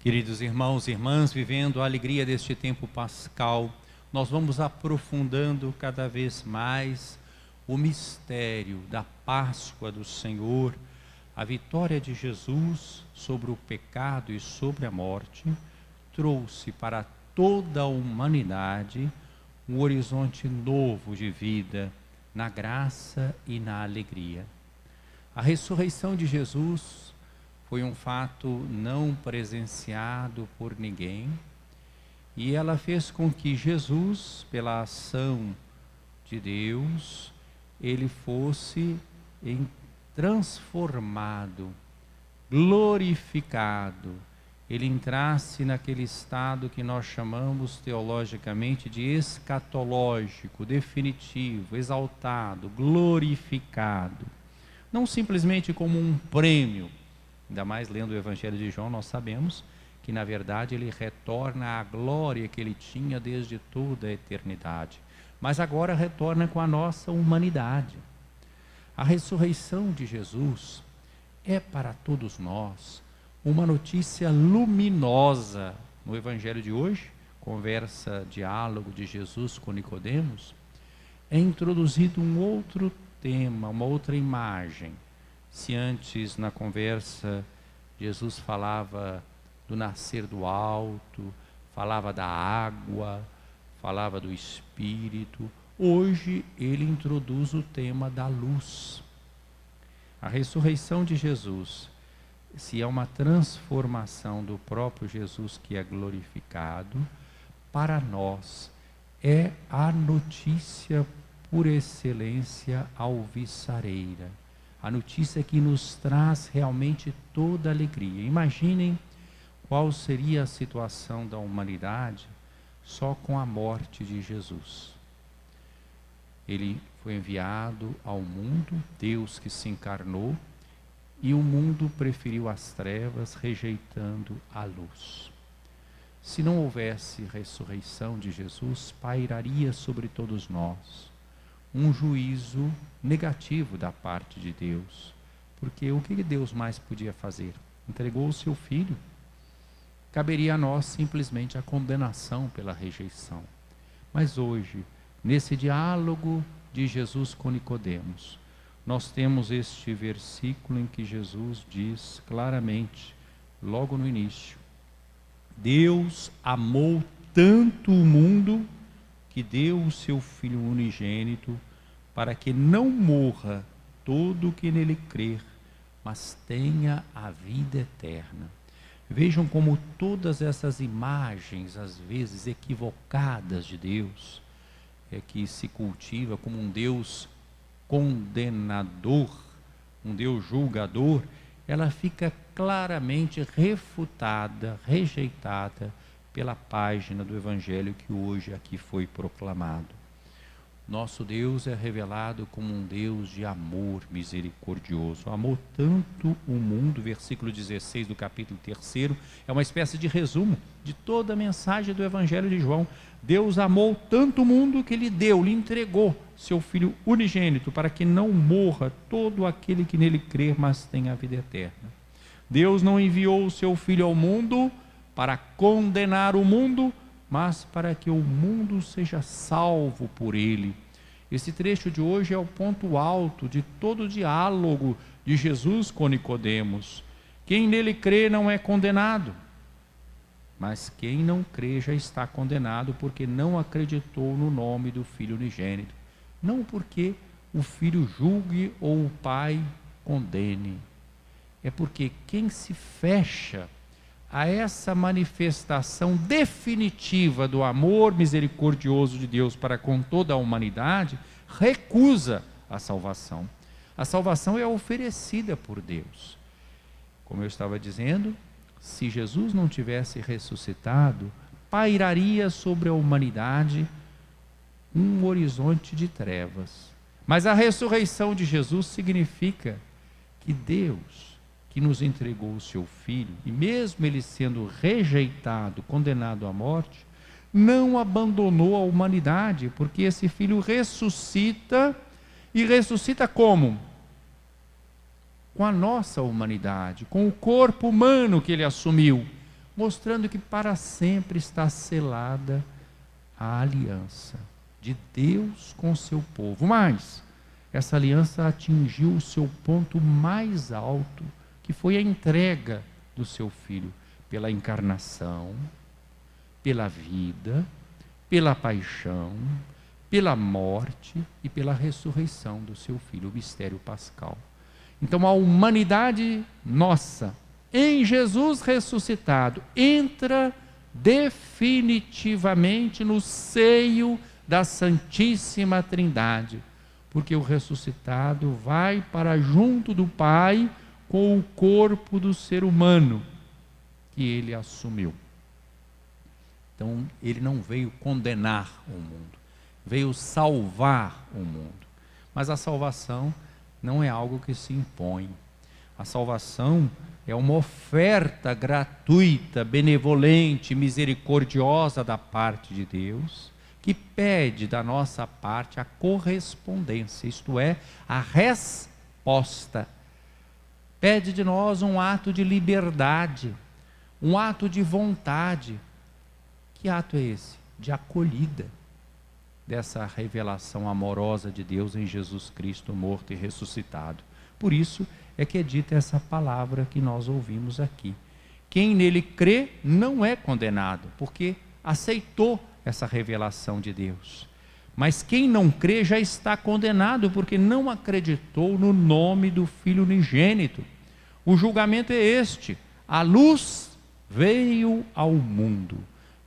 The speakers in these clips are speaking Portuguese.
Queridos irmãos e irmãs, vivendo a alegria deste tempo pascal, nós vamos aprofundando cada vez mais o mistério da Páscoa do Senhor, a vitória de Jesus sobre o pecado e sobre a morte, trouxe para toda a humanidade um horizonte novo de vida, na graça e na alegria. A ressurreição de Jesus foi um fato não presenciado por ninguém, e ela fez com que Jesus, pela ação de Deus, ele fosse transformado, glorificado, ele entrasse naquele estado que nós chamamos teologicamente de escatológico, definitivo, exaltado, glorificado. Não simplesmente como um prêmio, ainda mais lendo o Evangelho de João, nós sabemos que na verdade ele retorna à glória que ele tinha desde toda a eternidade, mas agora retorna com a nossa humanidade. A ressurreição de Jesus é para todos nós uma notícia luminosa. No Evangelho de hoje, conversa, diálogo de Jesus com Nicodemos, é introduzido um outro tema, uma outra imagem. Se antes na conversa Jesus falava do nascer do alto, falava da água, falava do Espírito, hoje ele introduz o tema da luz. A ressurreição de Jesus, se é uma transformação do próprio Jesus que é glorificado, para nós é a notícia por excelência alvissareira, a notícia que nos traz realmente toda a alegria. Imaginem qual seria a situação da humanidade só com a morte de Jesus. Ele foi enviado ao mundo, Deus que se encarnou, e o mundo preferiu as trevas, rejeitando a luz. Se não houvesse ressurreição de Jesus, pairaria sobre todos nós um juízo negativo da parte de Deus. Porque o que Deus mais podia fazer? Entregou o seu Filho. Caberia a nós simplesmente a condenação pela rejeição. Mas hoje, nesse diálogo de Jesus com Nicodemos, nós temos este versículo em que Jesus diz claramente, logo no início: Deus amou tanto o mundo que deu o seu Filho unigênito, para que não morra todo o que nele crer, mas tenha a vida eterna. Vejam como todas essas imagens, às vezes equivocadas de Deus, que se cultiva como um Deus condenador, um Deus julgador, ela fica claramente refutada, rejeitada pela página do Evangelho que hoje aqui foi proclamado. Nosso Deus é revelado como um Deus de amor misericordioso. Amou tanto o mundo, versículo 16 do capítulo 3, é uma espécie de resumo de toda a mensagem do Evangelho de João. Deus amou tanto o mundo que lhe entregou seu Filho unigênito, para que não morra todo aquele que nele crer, mas tenha a vida eterna. Deus não enviou o seu Filho ao mundo para condenar o mundo, mas para que o mundo seja salvo por ele. Esse trecho de hoje é o ponto alto de todo o diálogo de Jesus com Nicodemos. Quem nele crê não é condenado, mas quem não crê já está condenado, porque não acreditou no nome do Filho unigênito. Não porque o Filho julgue ou o Pai condene, é porque quem se fecha a essa manifestação definitiva do amor misericordioso de Deus para com toda a humanidade, recusa a salvação. A salvação é oferecida por Deus. Como eu estava dizendo, se Jesus não tivesse ressuscitado, pairaria sobre a humanidade um horizonte de trevas. Mas a ressurreição de Jesus significa que Deus, que nos entregou o seu Filho, e mesmo ele sendo rejeitado, condenado à morte, não abandonou a humanidade, porque esse Filho ressuscita, e ressuscita como? Com a nossa humanidade, com o corpo humano que ele assumiu, mostrando que para sempre está selada a aliança de Deus com o seu povo. Mas essa aliança atingiu o seu ponto mais alto, que foi a entrega do seu Filho, pela encarnação, pela vida, pela paixão, pela morte e pela ressurreição do seu Filho, o mistério pascal. Então a humanidade nossa, em Jesus ressuscitado, entra definitivamente no seio da Santíssima Trindade, porque o ressuscitado vai para junto do Pai com o corpo do ser humano que ele assumiu. Então ele não veio condenar o mundo, veio salvar o mundo. Mas a salvação não é algo que se impõe. A salvação é uma oferta gratuita, benevolente, misericordiosa da parte de Deus, que pede da nossa parte a correspondência, isto é, a resposta. Pede de nós um ato de liberdade, um ato de vontade. Que ato é esse? De acolhida dessa revelação amorosa de Deus em Jesus Cristo morto e ressuscitado. Por isso é que é dita essa palavra que nós ouvimos aqui. Quem nele crê não é condenado, porque aceitou essa revelação de Deus. Mas quem não crê já está condenado, porque não acreditou no nome do Filho unigênito. O julgamento é este: a luz veio ao mundo,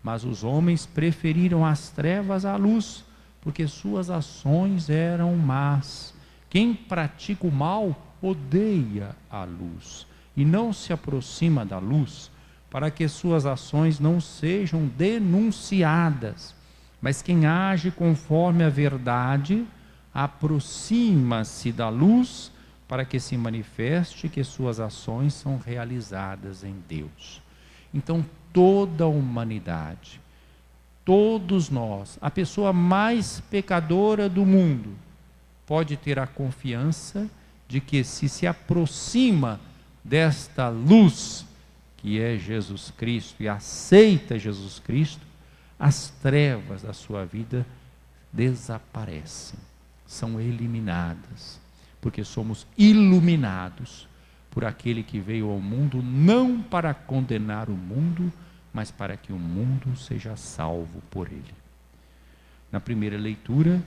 mas os homens preferiram as trevas à luz, porque suas ações eram más. Quem pratica o mal odeia a luz e não se aproxima da luz, para que suas ações não sejam denunciadas. Mas quem age conforme a verdade aproxima-se da luz, para que se manifeste que suas ações são realizadas em Deus. Então toda a humanidade, todos nós, a pessoa mais pecadora do mundo, pode ter a confiança de que se aproxima desta luz, que é Jesus Cristo, e aceita Jesus Cristo, as trevas da sua vida desaparecem, são eliminadas, porque somos iluminados por aquele que veio ao mundo não para condenar o mundo, mas para que o mundo seja salvo por ele. Na primeira leitura,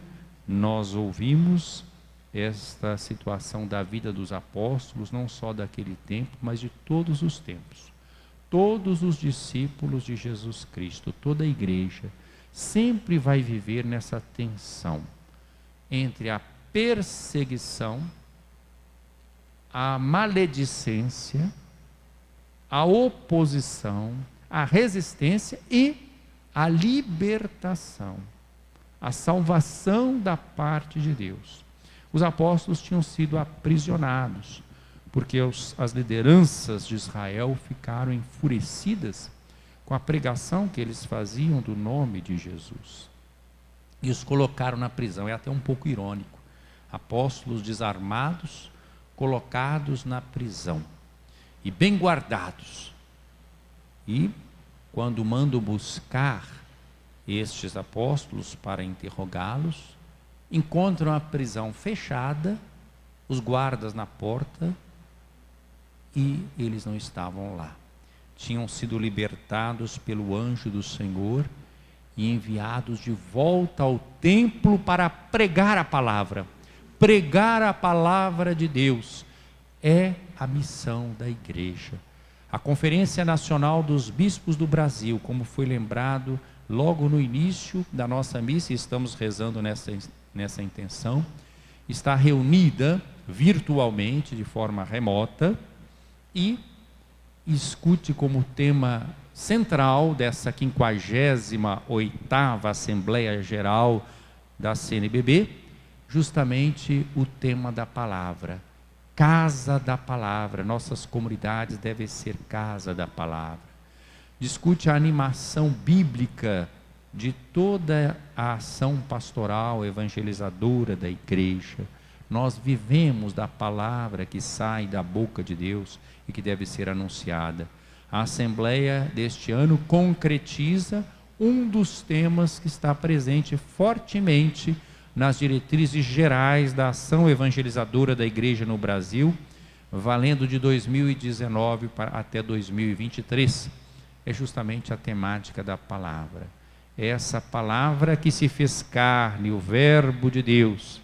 nós ouvimos esta situação da vida dos apóstolos, não só daquele tempo, mas de todos os tempos. Todos os discípulos de Jesus Cristo, toda a igreja, sempre vai viver nessa tensão entre a perseguição, a maledicência, a oposição, a resistência e a libertação, a salvação da parte de Deus. Os apóstolos tinham sido aprisionados, porque as lideranças de Israel ficaram enfurecidas com a pregação que eles faziam do nome de Jesus. E os colocaram na prisão. É até um pouco irônico. Apóstolos desarmados, colocados na prisão e bem guardados. E quando mandam buscar estes apóstolos para interrogá-los, encontram a prisão fechada, os guardas na porta, e eles não estavam lá. Tinham sido libertados pelo anjo do Senhor e enviados de volta ao templo para pregar a palavra. Pregar a palavra de Deus é a missão da igreja. A Conferência Nacional dos Bispos do Brasil, como foi lembrado logo no início da nossa missa, e estamos rezando nessa intenção, está reunida virtualmente, de forma remota, e escute como tema central dessa 58ª Assembleia Geral da CNBB, justamente o tema da palavra, casa da palavra. Nossas comunidades devem ser casa da palavra. Discute a animação bíblica de toda a ação pastoral, evangelizadora da igreja. Nós vivemos da palavra que sai da boca de Deus e que deve ser anunciada. A Assembleia deste ano concretiza um dos temas que está presente fortemente nas diretrizes gerais da ação evangelizadora da Igreja no Brasil, valendo de 2019 até 2023. É justamente a temática da palavra. É essa palavra que se fez carne, o Verbo de Deus,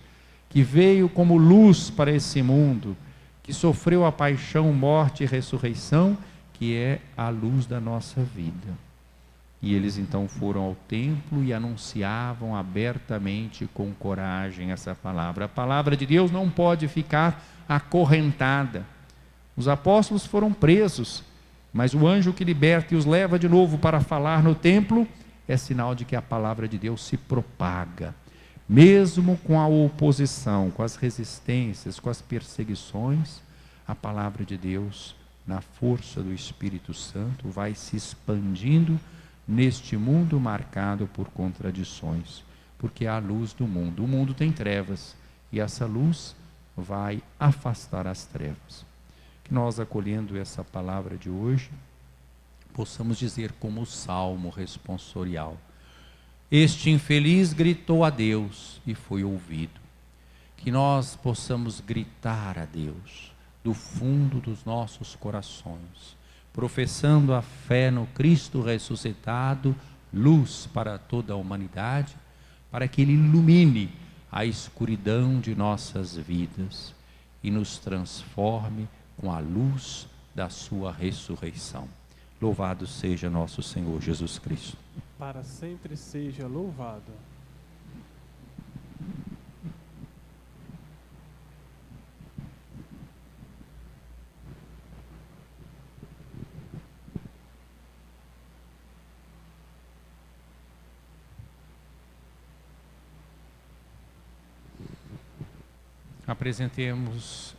que veio como luz para esse mundo, que sofreu a paixão, morte e ressurreição, que é a luz da nossa vida. E eles então foram ao templo e anunciavam abertamente, com coragem, essa palavra. A palavra de Deus não pode ficar acorrentada. Os apóstolos foram presos, mas o anjo que liberta e os leva de novo para falar no templo é sinal de que a palavra de Deus se propaga. Mesmo com a oposição, com as resistências, com as perseguições, a palavra de Deus, na força do Espírito Santo, vai se expandindo neste mundo marcado por contradições, porque é a luz do mundo. O mundo tem trevas e essa luz vai afastar as trevas. Que nós, acolhendo essa palavra de hoje, possamos dizer como o salmo responsorial: este infeliz gritou a Deus e foi ouvido. Que nós possamos gritar a Deus do fundo dos nossos corações, professando a fé no Cristo ressuscitado, luz para toda a humanidade, para que Ele ilumine a escuridão de nossas vidas e nos transforme com a luz da sua ressurreição. Louvado seja nosso Senhor Jesus Cristo. Para sempre seja louvado. Apresentemos